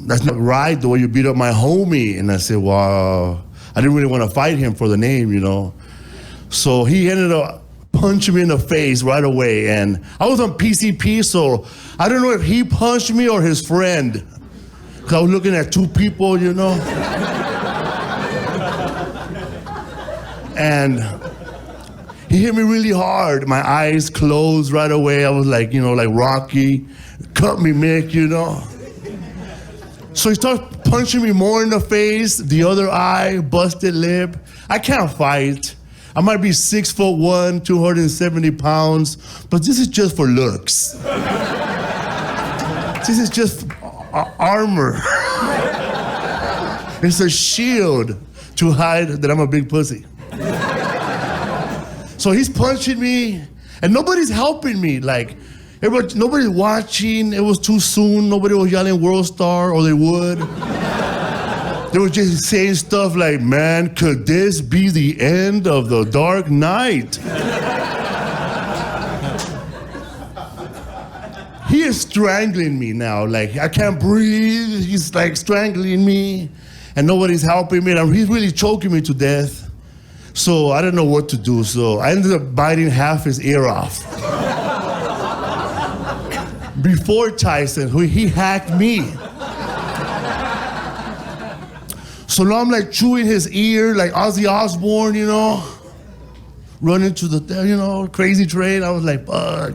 that's not right, the way you beat up my homie. And I said, well, I didn't really want to fight him for the name, you know. So he ended up punching me in the face right away. And I was on PCP, so I don't know if he punched me or his friend. Because I was looking at two people, you know. And he hit me really hard. My eyes closed right away. I was like, you know, like Rocky. Cut me, Mick, you know. So he starts punching me more in the face, the other eye, busted lip. I can't fight. I might be 6'1", 270 pounds, but this is just for looks. This is just armor. It's a shield to hide that I'm a big pussy. So he's punching me, and nobody's helping me. Like, nobody's watching. It was too soon. Nobody was yelling World Star, or they would. They were just saying stuff like, man, could this be the end of the Dark Knight? He is strangling me now. Like, I can't breathe. He's like strangling me, and nobody's helping me. And he's really choking me to death. So I didn't know what to do. So I ended up biting half his ear off. Before Tyson, he hacked me. So now I'm like chewing his ear like Ozzy Osbourne, you know, running to the, you know, crazy train. I was like, fuck.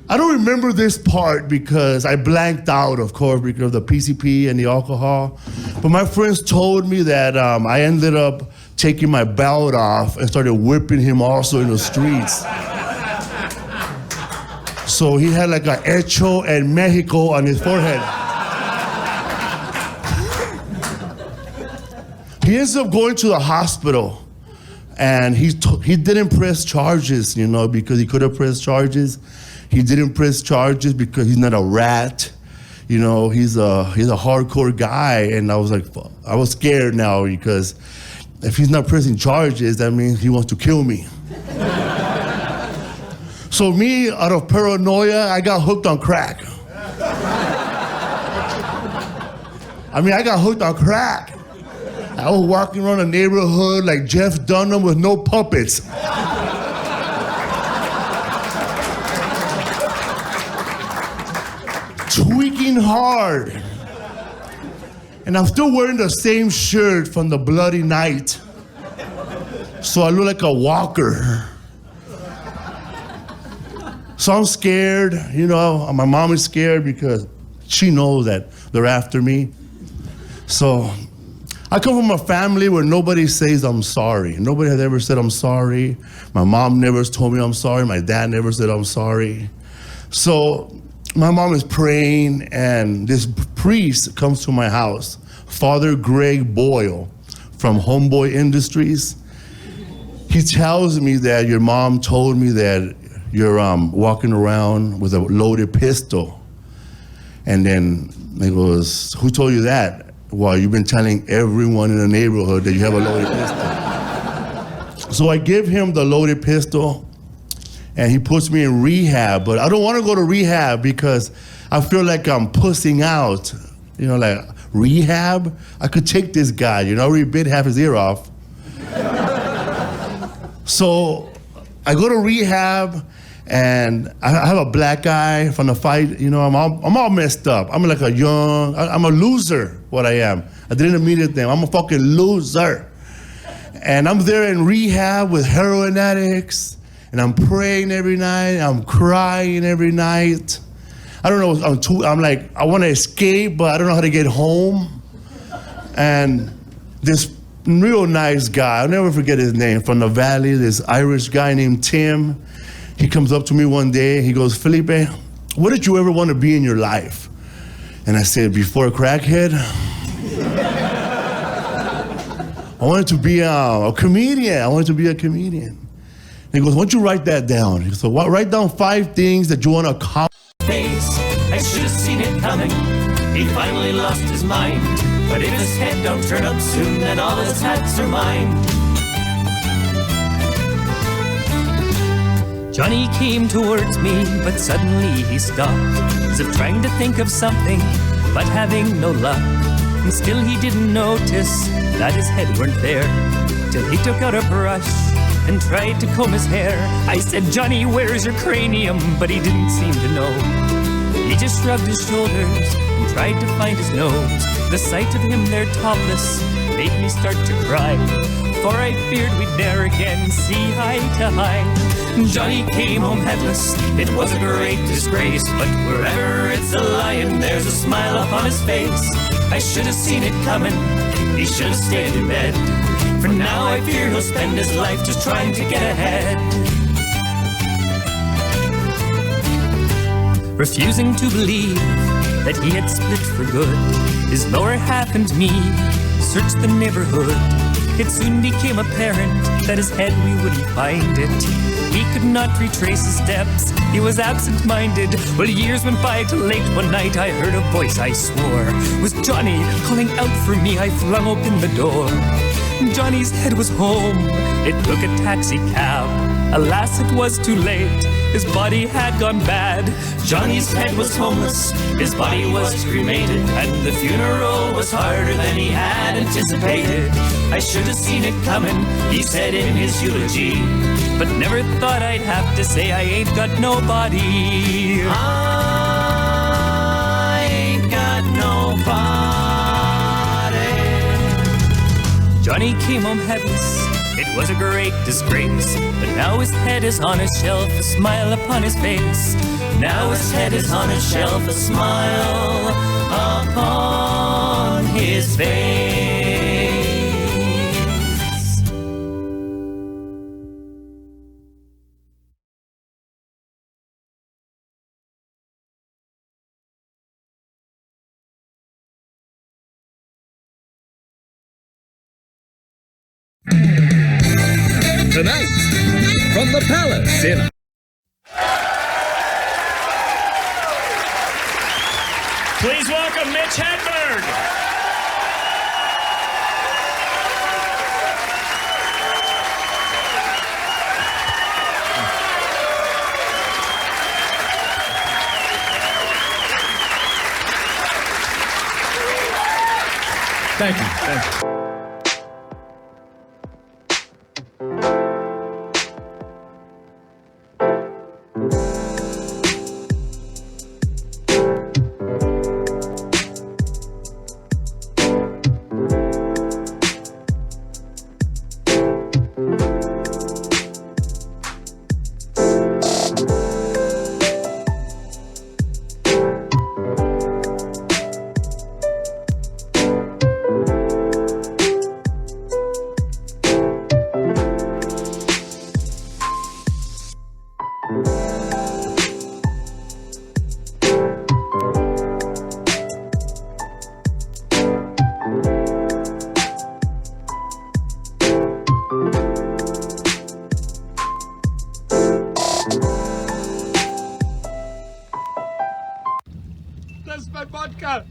I don't remember this part because I blanked out, of course, because of the PCP and the alcohol. But my friends told me that I ended up taking my belt off and started whipping him also in the streets. So he had like a Hecho en Mexico on his forehead. He ends up going to the hospital, and he didn't press charges, you know, because he could have pressed charges. He didn't press charges because he's not a rat, you know. He's a hardcore guy, and I was like, I was scared now because if he's not pressing charges, that means he wants to kill me. So me, out of paranoia, I got hooked on crack. I mean, I got hooked on crack. I was walking around the neighborhood like Jeff Dunham with no puppets. Tweaking hard. And I'm still wearing the same shirt from the bloody night. So I look like a walker. So I'm scared, you know, my mom is scared because she knows that they're after me. So I come from a family where nobody says I'm sorry. Nobody has ever said I'm sorry. My mom never told me I'm sorry. My dad never said I'm sorry. So my mom is praying, and this priest comes to my house, Father Greg Boyle from Homeboy Industries. He tells me that your mom told me that you're walking around with a loaded pistol. And then he goes, who told you that? Well, you've been telling everyone in the neighborhood that you have a loaded pistol. So I give him the loaded pistol, and he puts me in rehab. But I don't want to go to rehab because I feel like I'm pussing out. You know, like, rehab? I could take this guy, you know, I already bit half his ear off. So I go to rehab, and I have a black guy from the fight. You know, I'm all messed up. I'm like I'm a loser, what I am. I didn't mean it then. I'm a fucking loser. And I'm there in rehab with heroin addicts, and I'm praying every night. I'm crying every night. I don't know, I'm like, I want to escape, but I don't know how to get home. And this real nice guy, I'll never forget his name, from the Valley, this Irish guy named Tim. He comes up to me one day, he goes, Felipe, what did you ever want to be in your life? And I said, before a crackhead, I wanted to be a comedian. I wanted to be a comedian. And he goes, why don't you write that down? He goes, so write down 5 things that you want to accomplish. I should have seen it coming. He finally lost his mind. But if his head don't turn up soon, then all his hats are mine. Johnny came towards me, but suddenly he stopped, as if trying to think of something, but having no luck. And still he didn't notice that his head weren't there, till he took out a brush and tried to comb his hair. I said, Johnny, where's your cranium? But he didn't seem to know. He just shrugged his shoulders and tried to find his nose. The sight of him there topless made me start to cry, for I feared we'd never again see eye to eye. Johnny came home headless, it was a great disgrace, but wherever it's a lion, there's a smile upon his face. I should have seen it coming, he should have stayed in bed, for now I fear he'll spend his life just trying to get ahead. Refusing to believe that he had split for good, his lower half and me searched the neighborhood. It soon became apparent that his head we wouldn't find it. He could not retrace his steps, he was absent-minded. Well, years went by till late one night I heard a voice I swore was Johnny calling out for me. I flung open the door. Johnny's head was home, it took a taxi cab. Alas, it was too late, his body had gone bad. Johnny's head was homeless, his body was cremated, and the funeral was harder than he had anticipated. I should have seen it coming, he said in his eulogy, but never thought I'd have to say I ain't got nobody. I ain't got nobody. Johnny came home headless, it was a great disgrace, but now his head is on a shelf, a smile upon his face. Now his head is on a shelf, a smile upon his face. Tonight, from the palace in... Please welcome Mitch Hedberg. Thank you. Thank you. That's my vodka.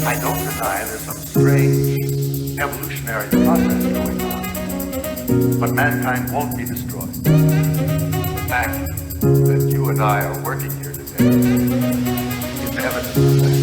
I don't deny there's some strange evolutionary process going on, but mankind won't be destroyed. The fact that you and I are working here today is evidence of that.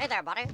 Hey there, buddy.